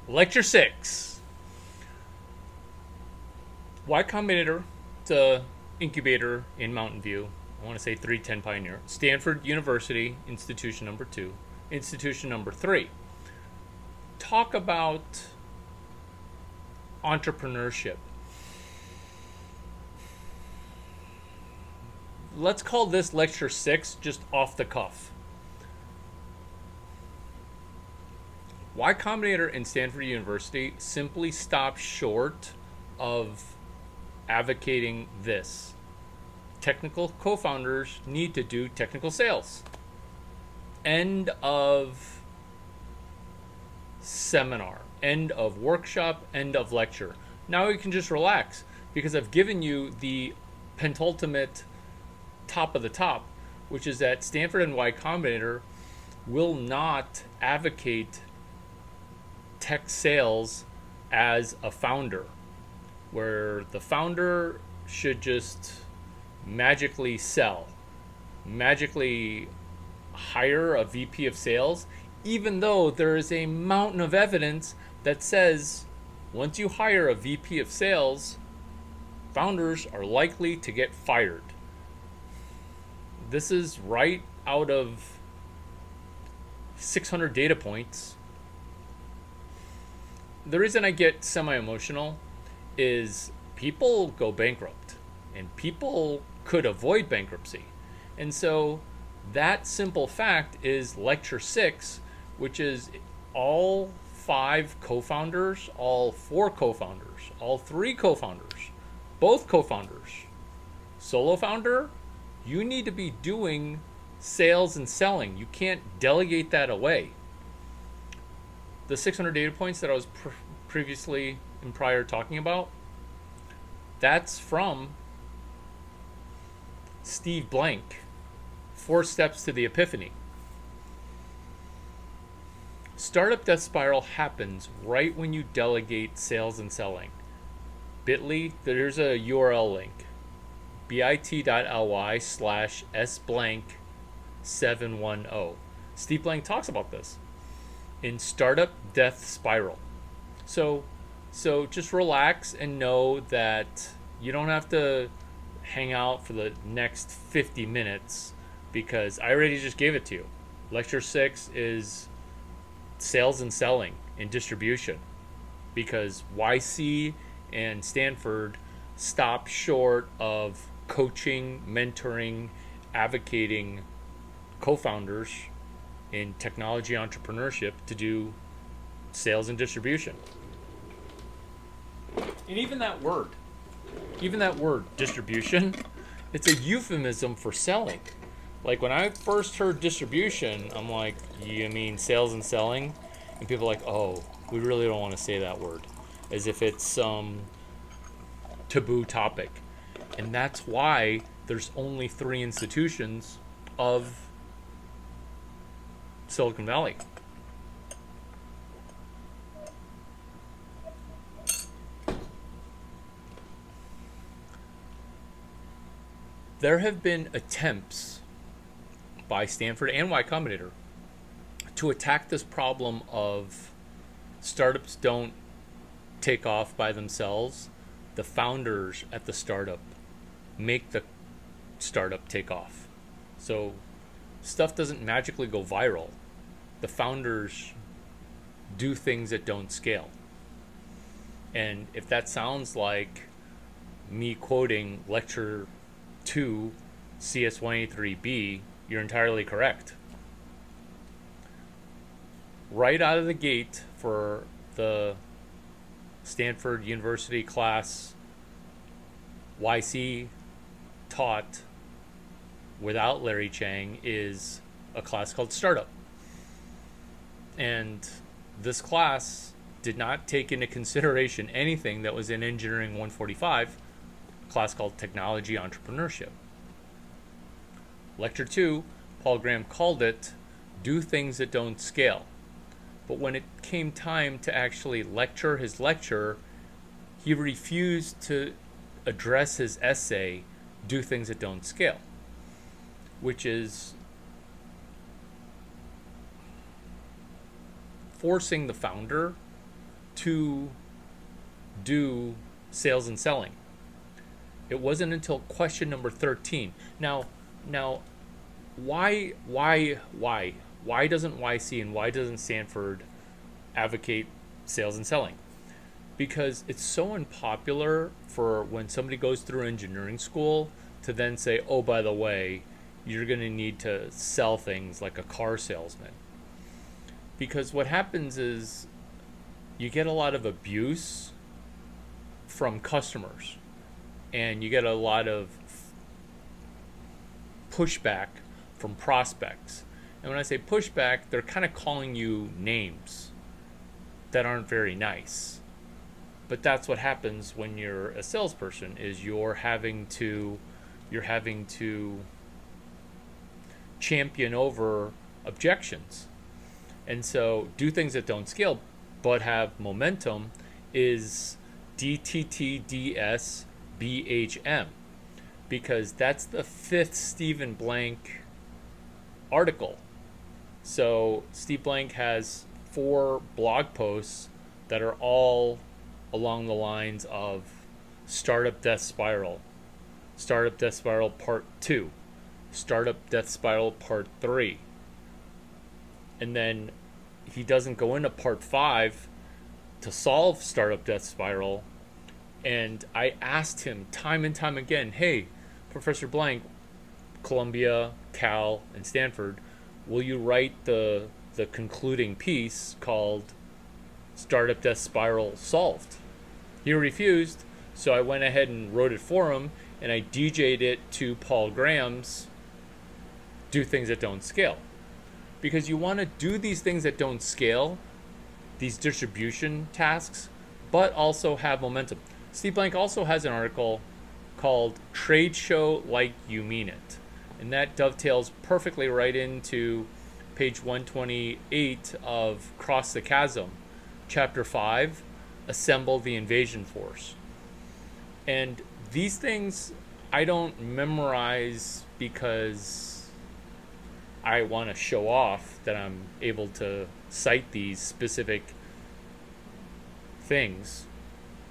Lecture 6. Y Combinator. It's a incubator in Mountain View. I want to say 310 Pioneer. Stanford University, institution number 2. Institution number 3. Talk about entrepreneurship. Let's call this lecture 6 just off the cuff. Y Combinator and Stanford University simply stop short of advocating this. Technical co-founders need to do technical sales. End of seminar, end of workshop, end of lecture. Now you can just relax because I've given you the penultimate top of the top, which is that Stanford and Y Combinator will not advocate tech sales as a founder, where the founder should just magically sell, magically hire a VP of sales, even though there is a mountain of evidence that says once you hire a VP of sales, founders are likely to get fired. This is right out of 600 data points. The reason I get semi-emotional is people go bankrupt and people could avoid bankruptcy. And so that simple fact is lecture 6, which is all 5 co-founders, all 4 co-founders, all 3 co-founders, both co-founders, solo founder, you need to be doing sales and selling. You can't delegate that away. The 600 data points that I was previously and prior talking about, that's from Steve Blank, 4 Steps to the Epiphany. Startup death spiral happens right when you delegate sales and selling. Bit.ly, there's a URL link, bit.ly/sblank710. Steve Blank talks about this in Startup Death Spiral. So just relax and know that you don't have to hang out for the next 50 minutes because I already just gave it to you. Lecture 6 is sales and selling and distribution, because YC and Stanford stop short of coaching, mentoring, advocating co-founders in technology entrepreneurship to do sales and distribution. And even that word, distribution, it's a euphemism for selling. Like when I first heard distribution, I'm like, you mean sales and selling? And people are like, oh, we really don't want to say that word, as if it's some taboo topic. And that's why there's only 3 institutions of Silicon Valley. There have been attempts by Stanford and Y Combinator to attack this problem of startups don't take off by themselves. The founders at the startup make the startup take off. So stuff doesn't magically go viral. The founders do things that don't scale. And if that sounds like me quoting lecture 2 CS183B, you're entirely correct. Right out of the gate for the Stanford University class, YC taught without Larry Chang is a class called Startup. And this class did not take into consideration anything that was in Engineering 145, a class called Technology Entrepreneurship. Lecture 2, Paul Graham called it Do Things That Don't Scale. But when it came time to actually lecture his lecture, he refused to address his essay, Do Things That Don't Scale, which is forcing the founder to do sales and selling. It wasn't until question number 13. Now, why doesn't YC and why doesn't Stanford advocate sales and selling? Because it's so unpopular for when somebody goes through engineering school to then say, oh, by the way, you're going to need to sell things like a car salesman. Because what happens is you get a lot of abuse from customers, and you get a lot of pushback from prospects. And when I say pushback, they're kind of calling you names that aren't very nice. But that's what happens when you're a salesperson, is you're having to champion over objections. And so do things that don't scale but have momentum is DTTDSBHM, because that's the 5th Stephen Blank article. So Steve Blank has 4 blog posts that are all along the lines of Startup Death Spiral, Startup Death Spiral Part 2, Startup Death Spiral Part 3. And then he doesn't go into Part 5 to solve Startup Death Spiral. And I asked him time and time again, hey, Professor Blank, Columbia, Cal, and Stanford, will you write the concluding piece called Startup Death Spiral Solved? He refused, so I went ahead and wrote it for him, and I DJ'd it to Paul Graham's Do Things That Don't Scale. Because you want to do these things that don't scale, these distribution tasks, but also have momentum. Steve Blank also has an article called Trade Show Like You Mean It. And that dovetails perfectly right into page 128 of Cross the Chasm, chapter 5, Assemble the Invasion Force. And these things I don't memorize because I want to show off that I'm able to cite these specific things.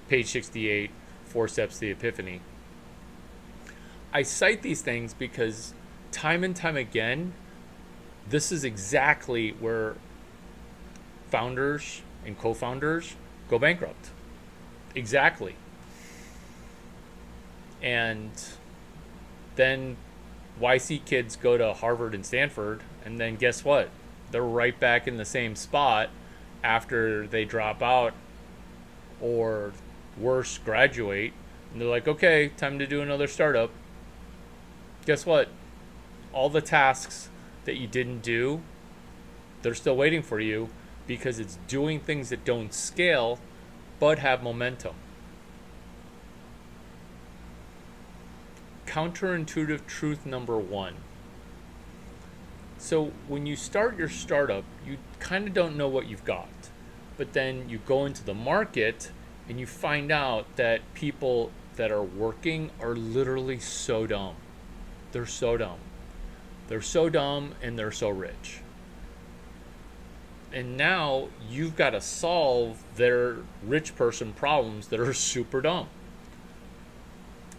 Page 68, 4 Steps to the Epiphany. I cite these things because time and time again, this is exactly where founders and co-founders go bankrupt. Exactly. And then YC kids go to Harvard and Stanford, and then guess what? They're right back in the same spot after they drop out, or worse, graduate, and they're like, okay, time to do another startup. Guess what? All the tasks that you didn't do, they're still waiting for you, because it's doing things that don't scale but have momentum. Counterintuitive truth number 1. So when you start your startup, you kind of don't know what you've got. But then you go into the market and you find out that people that are working are literally so dumb. They're so dumb. They're so dumb and they're so rich. And now you've got to solve their rich person problems that are super dumb.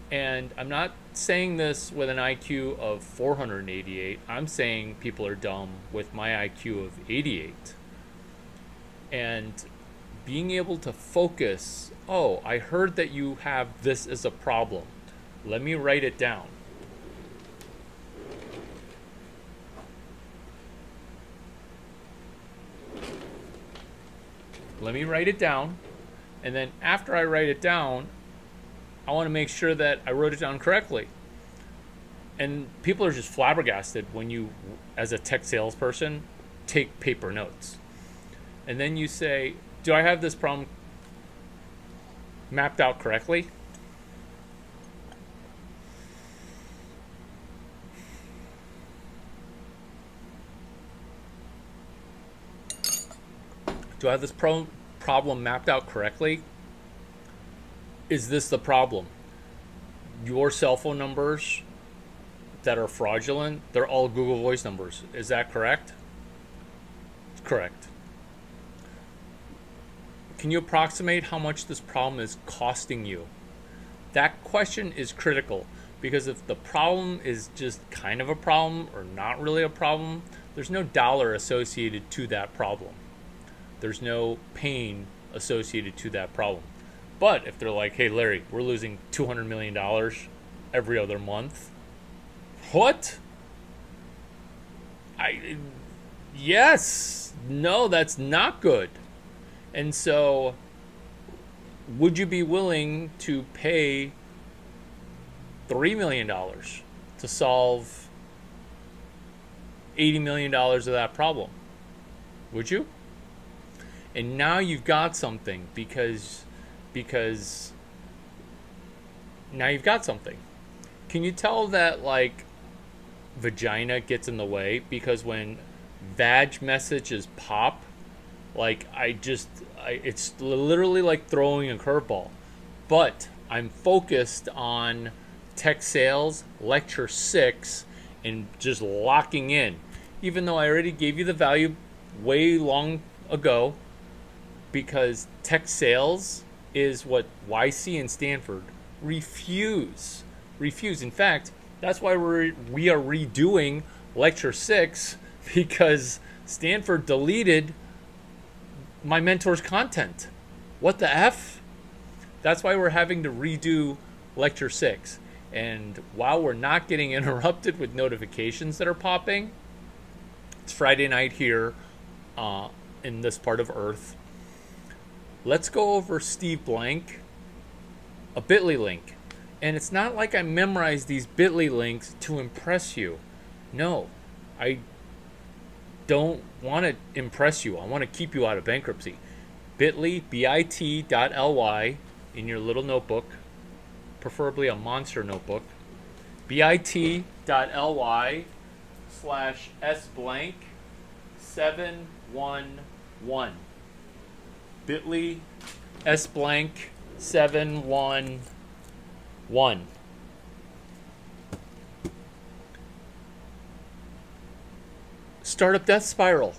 And I'm not saying this with an IQ of 488. I'm saying people are dumb with my IQ of 88. And being able to focus, oh, I heard that you have this as a problem. Let me write it down. Let me write it down. And then after I write it down, I want to make sure that I wrote it down correctly. And people are just flabbergasted when you, as a tech salesperson, take paper notes. And then you say, do I have this problem mapped out correctly? Do I have this problem mapped out correctly? Is this the problem? Your cell phone numbers that are fraudulent, they're all Google Voice numbers. Is that correct? Correct. can you approximate how much this problem is costing you? That question is critical, because if the problem is just kind of a problem or not really a problem, there's no dollar associated to that problem. There's no pain associated to that problem. But if they're like, hey, Larry, we're losing $200 million every other month. What? Yes. No, that's not good. And so, would you be willing to pay $3 million to solve $80 million of that problem? Would you? And now you've got something, because now you've got something. Can you tell that, like, vagina gets in the way? Because when vag messages pop, like, it's literally like throwing a curveball. But I'm focused on Tech Sales Lecture 6 and just locking in. Even though I already gave you the value way long ago, because Tech Sales is what YC and Stanford refuse. In fact, that's why we are redoing Lecture 6, because Stanford deleted my mentor's content. What the F? That's why we're having to redo Lecture 6. And while we're not getting interrupted with notifications that are popping, it's Friday night here in this part of Earth. Let's go over Steve Blank, a Bitly link. And it's not like I memorized these Bitly links to impress you. No, I don't want to impress you. I want to keep you out of bankruptcy. Bitly, bit.ly, in your little notebook, preferably a monster notebook. bit.ly/s blank 711. Bitly s blank 711. Startup Death Spiral,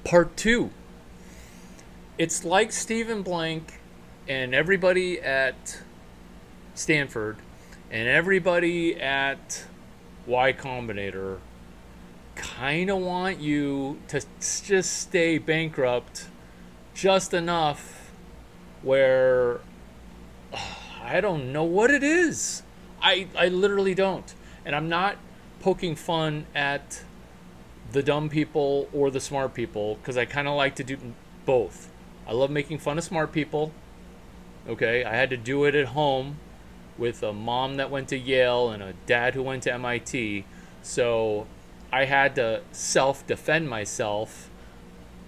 Part 2. It's like Stephen Blank and everybody at Stanford and everybody at Y Combinator kind of want you to just stay bankrupt just enough where I don't know what it is. I literally don't. And I'm not poking fun at the dumb people or the smart people, because I kind of like to do both. I love making fun of smart people. Okay, I had to do it at home with a mom that went to Yale and a dad who went to MIT. So I had to self-defend myself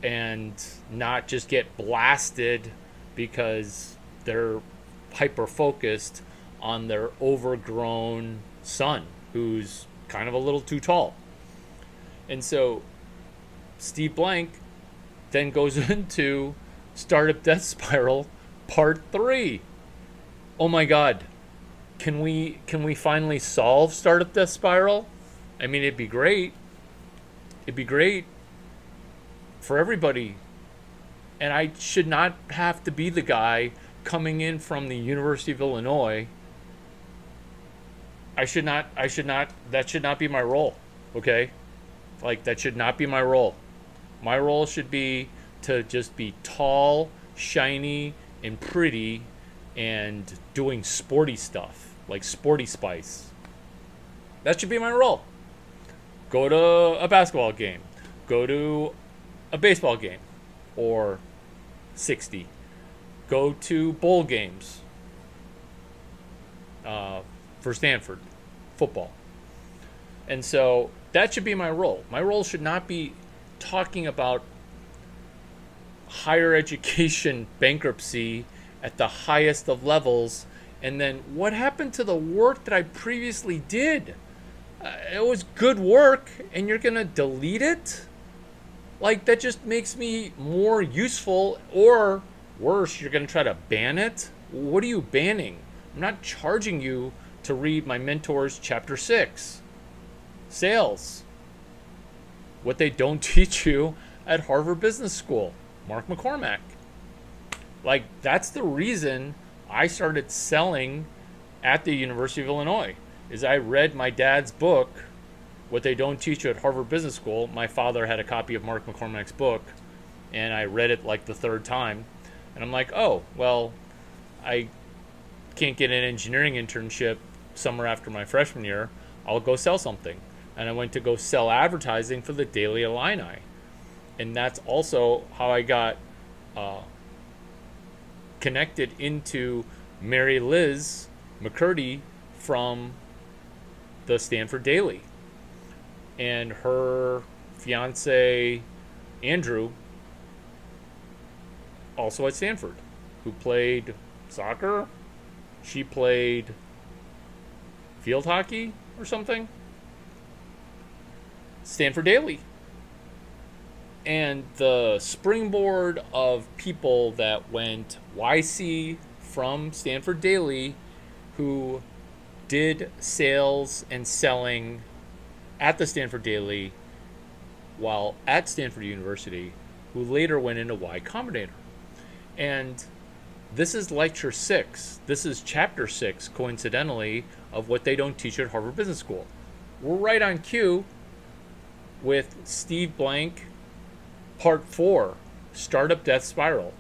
and not just get blasted because they're hyper-focused on their overgrown son who's kind of a little too tall. And so Steve Blank then goes into Startup Death Spiral Part 3. Oh my God. Can we finally solve Startup Death Spiral? I mean, it'd be great. It'd be great for everybody. And I should not have to be the guy coming in from the University of Illinois. That should not be my role, okay? Like, that should not be my role. My role should be to just be tall, shiny, and pretty, and doing sporty stuff, like Sporty Spice. That should be my role. Go to a basketball game. Go to a baseball game. Or 60. Go to bowl games for Stanford football. And so that should be my role. My role should not be talking about higher education bankruptcy at the highest of levels, and then what happened to the work that I previously did? It was good work, and you're gonna delete it? Like, that just makes me more useful, or worse, you're gonna try to ban it? What are you banning? I'm not charging you to read my mentor's Chapter 6. Sales. What they don't teach you at Harvard Business School. Mark McCormack. Like, that's the reason I started selling at the University of Illinois, is I read my dad's book, What They Don't Teach You at Harvard Business School. My father had a copy of Mark McCormack's book, and I read it like the third time. And I'm like, oh, well, I can't get an engineering internship summer after my freshman year. I'll go sell something. And I went to go sell advertising for the Daily Illini. And that's also how I got connected into Mary Liz McCurdy from the Stanford Daily. And her fiance, Andrew, also at Stanford, who played soccer. She played field hockey or something. Stanford Daily. And the springboard of people that went YC from Stanford Daily, who did sales and selling at the Stanford Daily while at Stanford University, who later went into Y Combinator. And this is lecture 6. This is chapter 6, coincidentally, of What They Don't Teach You at Harvard Business School. We're right on cue with Steve Blank, Part 4, Startup Death Spiral,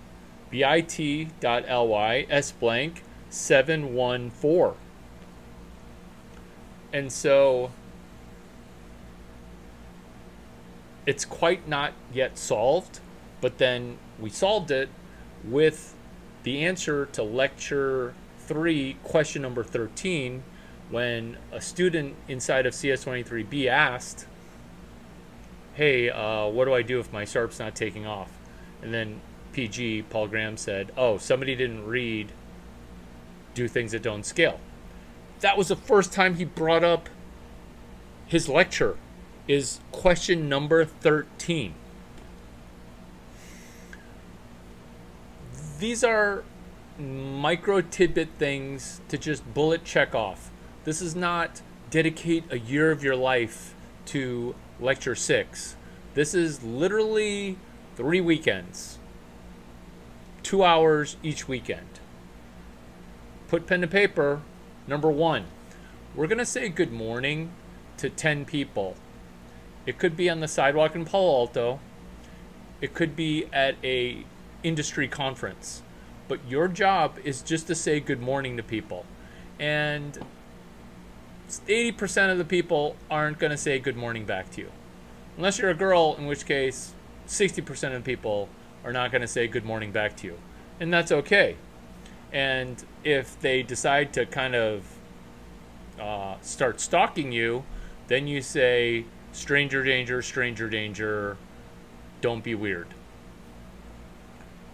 bit.ly s-blank 714. And so it's quite not yet solved, but then we solved it with the answer to lecture 3, question number 13, when a student inside of CS23B asked, hey, what do I do if my SARP's not taking off? And then PG, Paul Graham, said, oh, somebody didn't read Do Things That Don't Scale. That was the first time he brought up his lecture, is question number 13. These are micro tidbit things to just bullet check off. This is not dedicate a year of your life to lecture 6. This is literally 3 weekends, 2 hours each weekend. Put pen to paper. Number 1, we're going to say good morning to 10 people. It could be on the sidewalk in Palo Alto. It could be at a industry conference. But your job is just to say good morning to people. And 80% of the people aren't going to say good morning back to you. Unless you're a girl, in which case 60% of the people are not going to say good morning back to you. And that's okay. And if they decide to kind of start stalking you, then you say, stranger danger, don't be weird.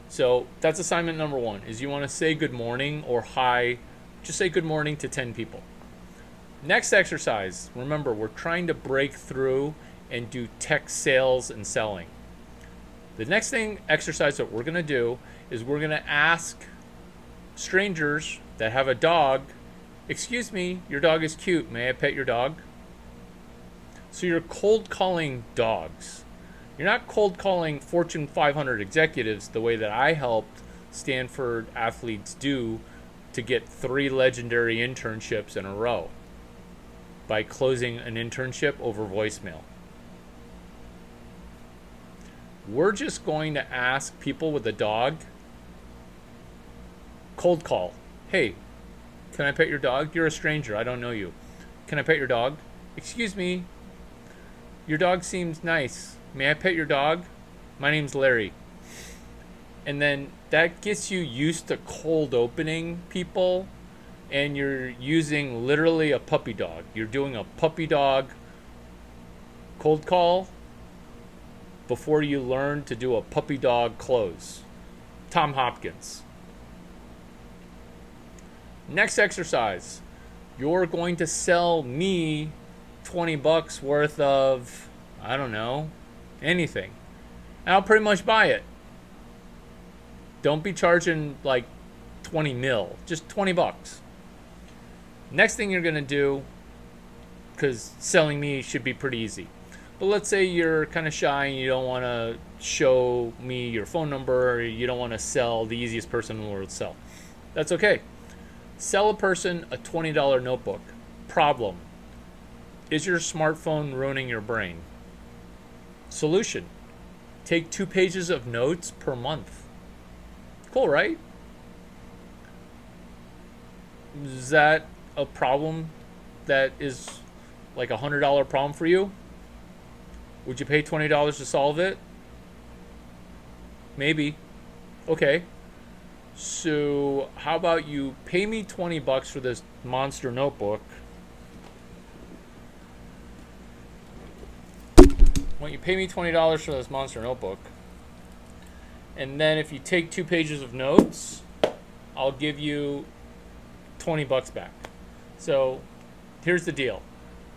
So that's assignment number 1, is you want to say good morning or hi. Just say good morning to 10 people. Next exercise, remember, we're trying to break through and do tech sales and selling. The next exercise that we're going to do is we're going to ask strangers that have a dog, excuse me, your dog is cute, may I pet your dog? So you're cold calling dogs. You're not cold calling Fortune 500 executives the way that I helped Stanford athletes do to get 3 legendary internships in a row by closing an internship over voicemail. We're just going to ask people with a dog, cold call. Hey, can I pet your dog? You're a stranger, I don't know you. Can I pet your dog? Excuse me, your dog seems nice. May I pet your dog? My name's Larry. And then that gets you used to cold opening people, and you're using literally a puppy dog. You're doing a puppy dog cold call before you learn to do a puppy dog close. Tom Hopkins. Next exercise. You're going to sell me $20 worth of, I don't know, anything. And I'll pretty much buy it. Don't be charging like 20 mil, just $20. Next thing you're going to do, because selling me should be pretty easy. But let's say you're kind of shy and you don't want to show me your phone number, or you don't want to sell the easiest person in the world to sell. That's okay. Sell a person a $20 notebook. Problem: is your smartphone ruining your brain? Solution: take 2 pages of notes per month. Cool, right? Is that a problem that is like $100 problem for you? Would you pay $20 to solve it? Maybe. Okay. So how about you pay me $20 for this monster notebook? Why don't you pay me $20 for this monster notebook? And then if you take 2 pages of notes, I'll give you $20 back. So here's the deal.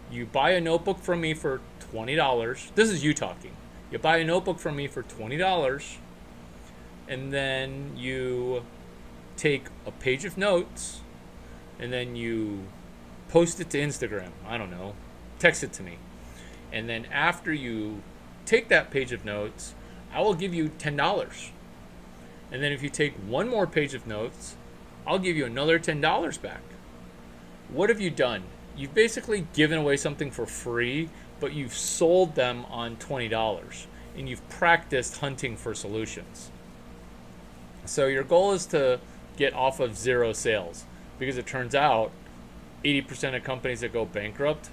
You buy a notebook from me for $20. This is you talking. You buy a notebook from me for $20, and then you take a page of notes, and then you post it to Instagram. I don't know. Text it to me. And then after you take that page of notes, I will give you $10. And then if you take one more page of notes, I'll give you another $10 back. What have you done? You've basically given away something for free, but you've sold them on $20, and you've practiced hunting for solutions. So your goal is to get off of 0 sales, because it turns out 80% of companies that go bankrupt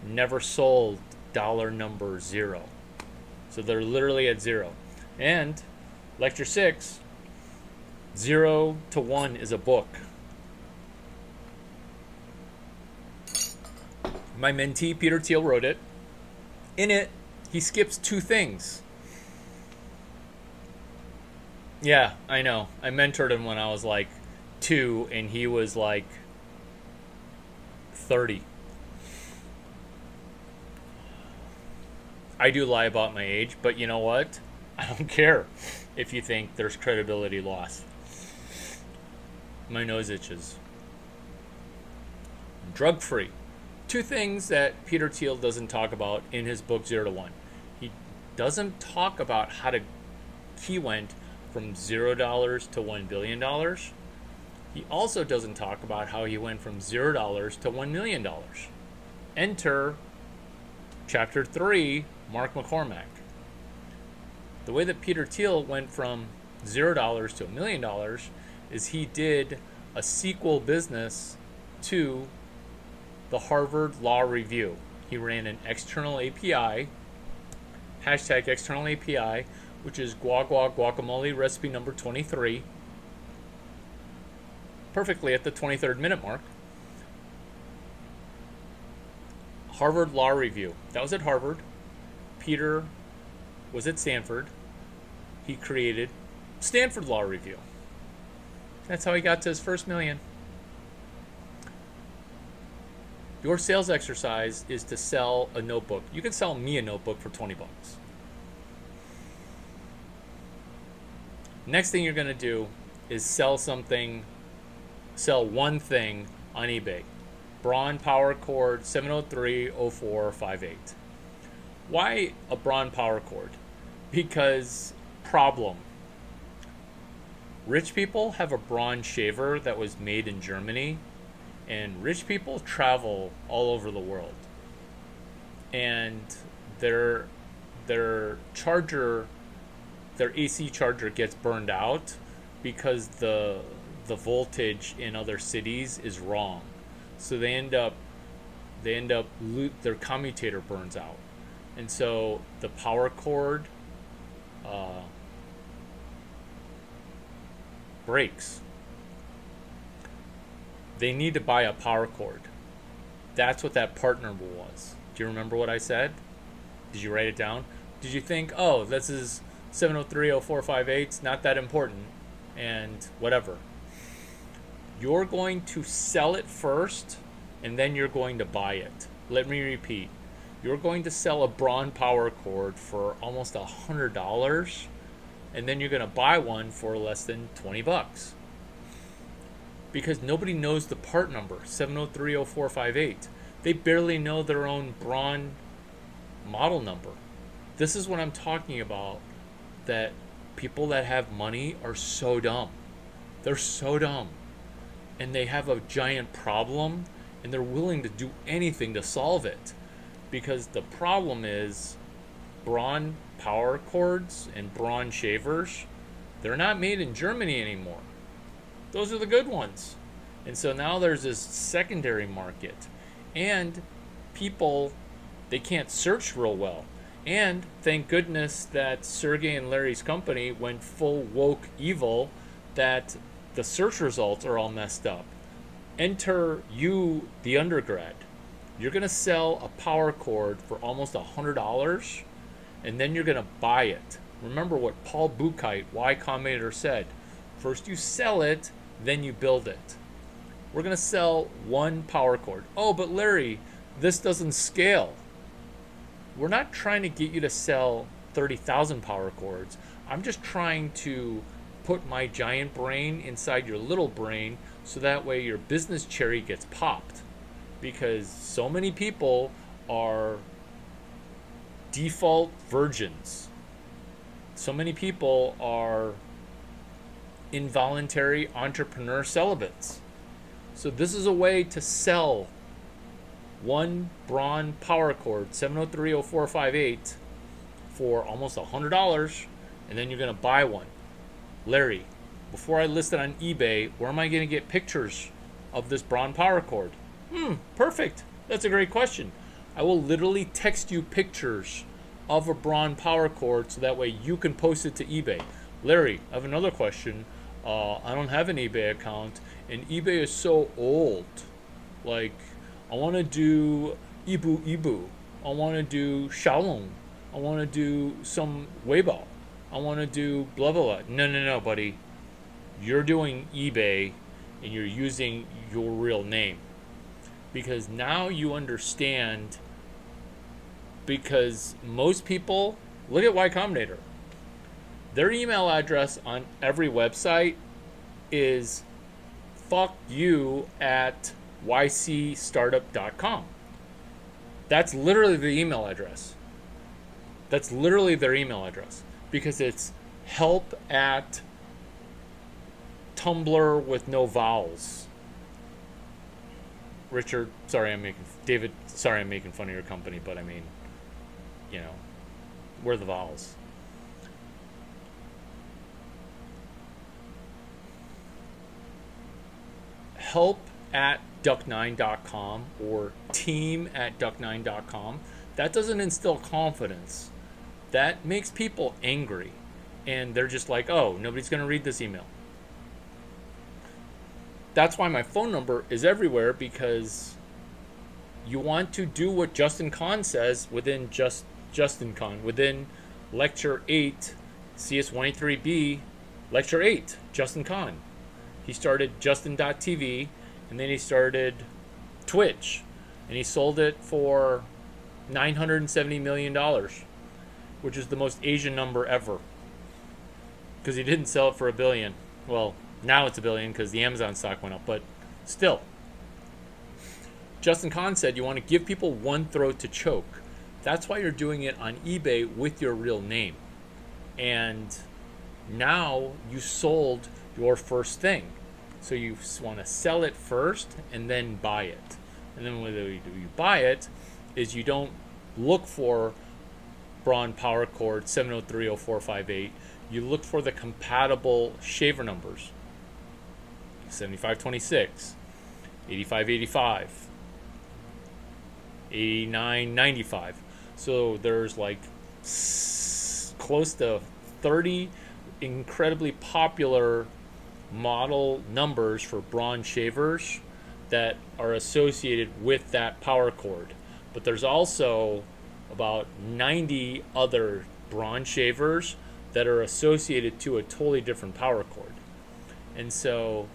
never sold dollar number 0. So they're literally at 0. And lecture 6, 0 to 1 is a book. My mentee, Peter Thiel, wrote it. In it, he skips 2 things. Yeah, I know. I mentored him when I was like 2, and he was like 30. I do lie about my age, but you know what? I don't care if you think there's credibility loss. My nose itches. Drug-free. 2 things that Peter Thiel doesn't talk about in his book 0 to 1. He doesn't talk about how he went from $0 to $1 billion. He also doesn't talk about how he went from $0 to $1 million. Enter Chapter 3, Mark McCormack. The way that Peter Thiel went from $0 to $1 million is he did a sequel business to the Harvard Law Review. He ran an external API, hashtag external API, which is guacamole recipe number 23, perfectly at the 23rd minute mark. Harvard Law Review. That was at Harvard. Peter was at Stanford. He created Stanford Law Review. That's how he got to his first million. Your sales exercise is to sell a notebook. You can sell me a notebook for 20 bucks. Next thing you're going to do is sell one thing on eBay. Braun power cord 7030458. Why a Braun power cord? Because problem. Rich people have a Braun shaver that was made in Germany, and rich people travel all over the world. And their charger, their AC charger gets burned out because the voltage in other cities is wrong. So they end up their commutator burns out. And so the power cord breaks. They need to buy a power cord. That's what that part number was. Do you remember what I said? Did you write it down? Did you think, oh, this is 7030458, it's not that important, and whatever. You're going to sell it first, and then you're going to buy it. Let me repeat. You're going to sell a Braun power cord for almost $100, and then you're going to buy one for less than 20 bucks. Because nobody knows the part number, 7030458. They barely know their own Braun model number. This is what I'm talking about, that people that have money are so dumb. They're so dumb. And they have a giant problem, and they're willing to do anything to solve it. Because the problem is Braun power cords and Braun shavers, they're not made in Germany anymore. Those are the good ones. And so now there's this secondary market. And people, they can't search real well. And thank goodness that Sergey and Larry's company went full woke evil, that the search results are all messed up. Enter you, the undergrad. You're going to sell a power cord for almost $100, and then you're going to buy it. Remember what Paul Buchheit, Y Combinator, said. First you sell it, then you build it. We're going to sell one power cord. Oh, but Larry, this doesn't scale. We're not trying to get you to sell 30,000 power cords. I'm just trying to put my giant brain inside your little brain, so that way your business cherry gets popped. Because so many people are default virgins. So many people are involuntary entrepreneur celibates. So this is a way to sell one Braun power cord, 7030458, for almost $100, and then you're going to buy one. Larry, before I list it on eBay, where am I going to get pictures of this Braun power cord? Perfect. That's a great question. I will literally text you pictures of a Braun power cord, so that way you can post it to eBay. Larry, I have another question. I don't have an eBay account, and eBay is so old. Like, I want to do Ibu. I want to do Xiaolong. I want to do some Weibo. I want to do blah, blah, blah. No, buddy. You're doing eBay, and you're using your real name. Because now you understand, because most people, look at Y Combinator. Their email address on every website is fuckyou@ycstartup.com. That's literally the email address. That's literally their email address, because it's help at Tumblr with no vowels. Richard, David, sorry I'm making fun of your company, but I mean, you know, where are the vowels? Help at duck9.com or team at duck9.com. That doesn't instill confidence. That makes people angry. And they're just like, oh, nobody's going to read this email. That's why my phone number is everywhere, because you want to do what Justin Kan says within Justin Kan, within Lecture 8, CS183B, Lecture 8, Justin Kan. He started Justin.tv, and then he started Twitch, and he sold it for $970 million, which is the most Asian number ever, because he didn't sell it for $1 billion. Well, now it's $1 billion because the Amazon stock went up, but still. Justin Kan said you want to give people one throat to choke. That's why you're doing it on eBay with your real name. And now you sold your first thing. So you want to sell it first and then buy it. And then when you buy it, is you don't look for Braun power cord 7030458. You look for the compatible shaver numbers. 7526, 8585, 8995. So there's like close to 30 incredibly popular model numbers for Braun shavers that are associated with that power cord. But there's also about 90 other Braun shavers that are associated to a totally different power cord. And so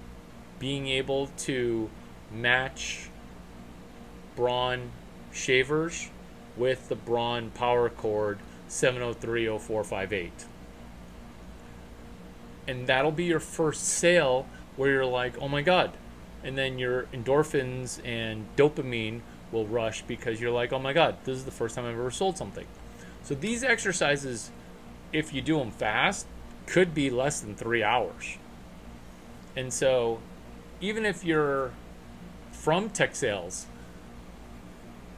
being able to match Braun shavers with the Braun power cord 7030458. And that'll be your first sale where you're like, oh my God. And then your endorphins and dopamine will rush because you're like, oh my God, this is the first time I've ever sold something. So these exercises, if you do them fast, could be less than 3 hours. And so even if you're from tech sales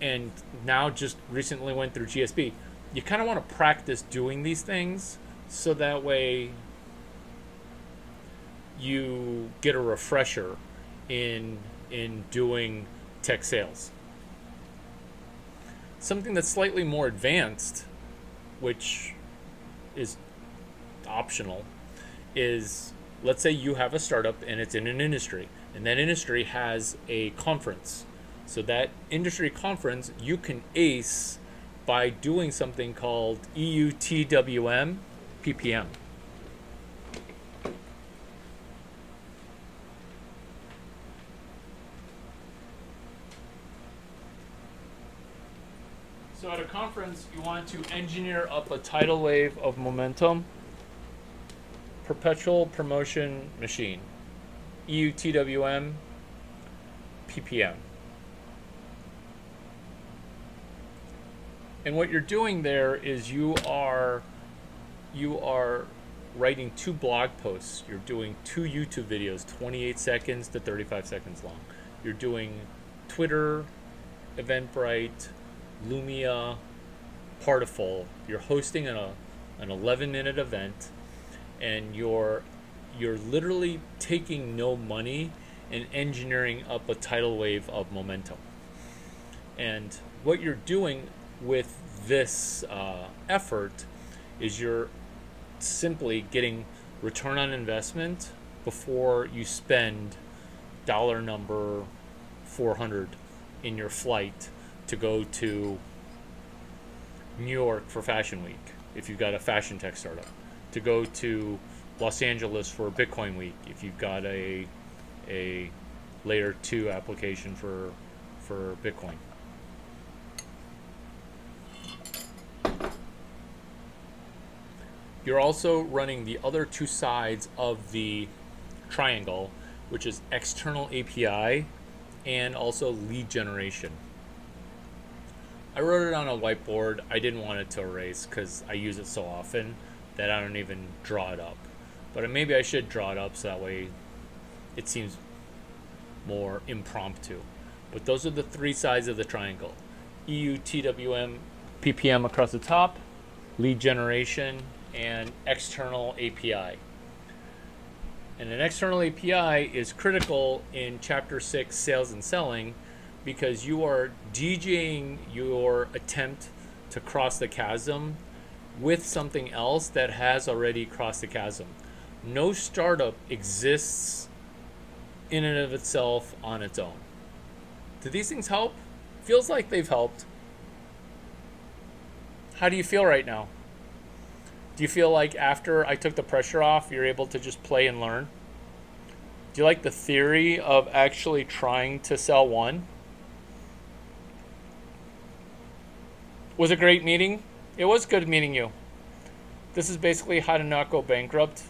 and now just recently went through GSB, you kind of want to practice doing these things so that way you get a refresher in doing tech sales. Something that's slightly more advanced, which is optional, is let's say you have a startup and it's in an industry, and that industry has a conference. So that industry conference you can ace by doing something called EUTWM PPM. So at a conference, you want to engineer up a tidal wave of momentum, perpetual promotion machine, EUTWM PPM. And what you're doing there is you are writing 2 blog posts. You're doing 2 YouTube videos, 28 seconds to 35 seconds long. You're doing Twitter, Eventbrite, Lumia, Partiful. You're hosting an 11-minute event, and you're literally taking no money and engineering up a tidal wave of momentum. And what you're doing with this effort is you're simply getting return on investment before you spend dollar number 400 in your flight to go to New York for Fashion Week, if you've got a fashion tech startup, to go to Los Angeles for Bitcoin Week, if you've got a layer 2 application for Bitcoin. You're also running the other 2 sides of the triangle, which is external API and also lead generation. I wrote it on a whiteboard. I didn't want it to erase because I use it so often that I don't even draw it up. But maybe I should draw it up so that way it seems more impromptu. But those are the 3 sides of the triangle. EUTWM PPM across the top, lead generation, and external API. And an external API is critical in Chapter 6, Sales and Selling, because you are DJing your attempt to cross the chasm with something else that has already crossed the chasm. No startup exists in and of itself on its own. Do these things help? Feels like they've helped. How do you feel right now? Do you feel like after I took the pressure off, you're able to just play and learn? Do you like the theory of actually trying to sell one? Was a great meeting. It was good meeting you. This is basically how to not go bankrupt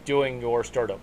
doing your startup.